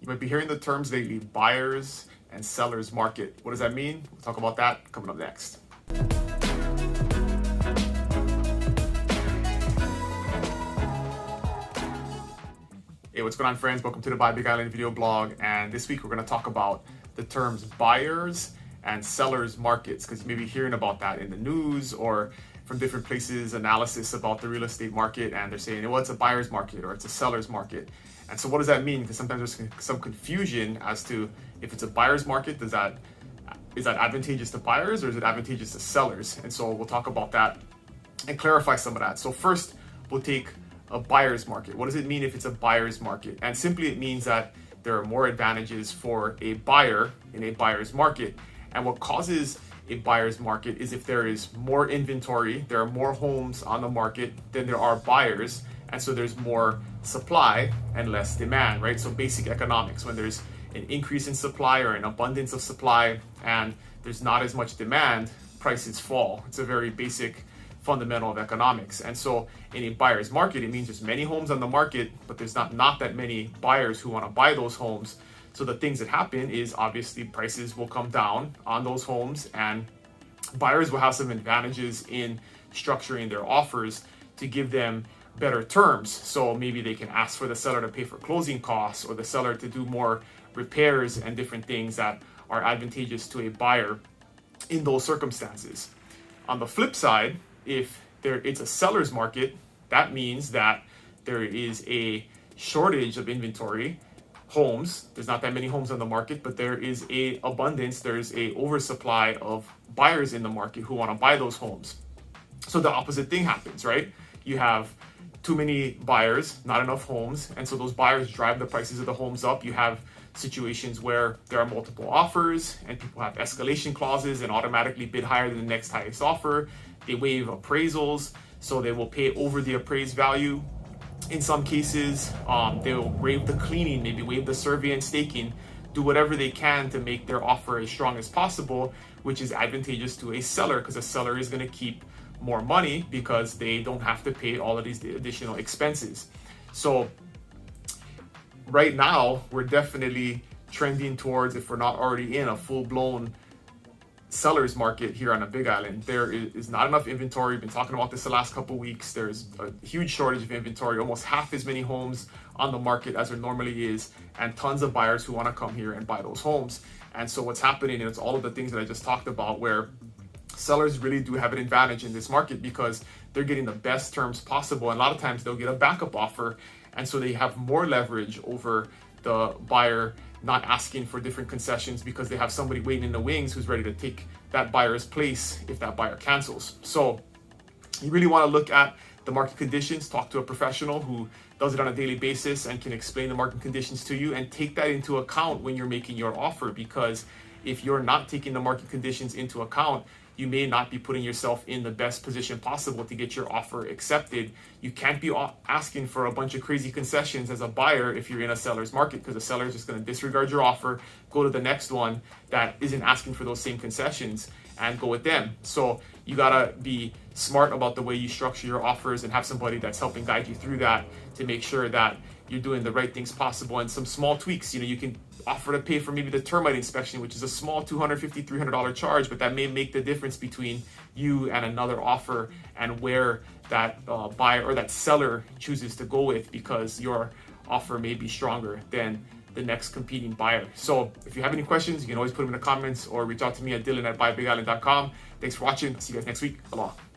You might be hearing the terms lately, buyers and sellers market. What does that mean? We'll talk about that coming up next. Hey, what's going on, friends? Welcome to the Buy Big Island video blog. And this week we're going to talk about the terms buyers and sellers markets, because you may be hearing about that in the news or from different places, analysis about the real estate market, and they're saying, well, it's a buyer's market or it's a seller's market. And so what does that mean? Because sometimes there's some confusion as to if it's a buyer's market, is that advantageous to buyers or is it advantageous to sellers? And so we'll talk about that and clarify some of that. So first, we'll take a buyer's market. What does it mean if it's a buyer's market? And simply it means that there are more advantages for a buyer in a buyer's market. And what causes a buyer's market is if there is more inventory, there are more homes on the market than there are buyers, and so there's more supply and less demand, right? So basic economics, when there's an increase in supply or an abundance of supply and there's not as much demand, prices fall. It's a very basic fundamental of economics. And so in a buyer's market, it means there's many homes on the market, but there's not that many buyers who want to buy those homes. So the things that happen is obviously prices will come down on those homes and buyers will have some advantages in structuring their offers to give them better terms. So maybe they can ask for the seller to pay for closing costs or the seller to do more repairs and different things that are advantageous to a buyer in those circumstances. On the flip side, if it's a seller's market, that means that there is a shortage of inventory homes. There's not that many homes on the market, but there is a abundance, there's a oversupply of buyers in the market who want to buy those homes. So the opposite thing happens, right? You have too many buyers, not enough homes, and so those buyers drive the prices of the homes up. You have situations where there are multiple offers and people have escalation clauses and automatically bid higher than the next highest offer. They waive appraisals, so they will pay over the appraised value. In some cases, they will waive the cleaning, maybe waive the survey and staking, do whatever they can to make their offer as strong as possible, which is advantageous to a seller because a seller is going to keep more money because they don't have to pay all of these additional expenses. So right now, we're definitely trending towards, if we're not already in a full-blown seller's market here on the Big Island. There is not enough inventory. We've been talking about this the last couple of weeks. There's a huge shortage of inventory, almost half as many homes on the market as there normally is, and tons of buyers who want to come here and buy those homes. And so what's happening, and it's all of the things that I just talked about, where sellers really do have an advantage in this market because they're getting the best terms possible. And a lot of times they'll get a backup offer. And so they have more leverage over the buyer not asking for different concessions because they have somebody waiting in the wings who's ready to take that buyer's place if that buyer cancels. So you really want to look at the market conditions, talk to a professional who does it on a daily basis and can explain the market conditions to you, and take that into account when you're making your offer, because if you're not taking the market conditions into account, you may not be putting yourself in the best position possible to get your offer accepted. You can't be asking for a bunch of crazy concessions as a buyer if you're in a seller's market, because the seller is just going to disregard your offer, go to the next one that isn't asking for those same concessions, and go with them. So you gotta be smart about the way you structure your offers and have somebody that's helping guide you through that to make sure that you're doing the right things possible. And some small tweaks, you can offer to pay for maybe the termite inspection, which is a small $250, $300 charge, but that may make the difference between you and another offer and where that buyer or that seller chooses to go with, because your offer may be stronger than the next competing buyer. So if you have any questions, you can always put them in the comments or reach out to me at dylan@buybigisland.com. Thanks for watching. See you guys next week. Aloha.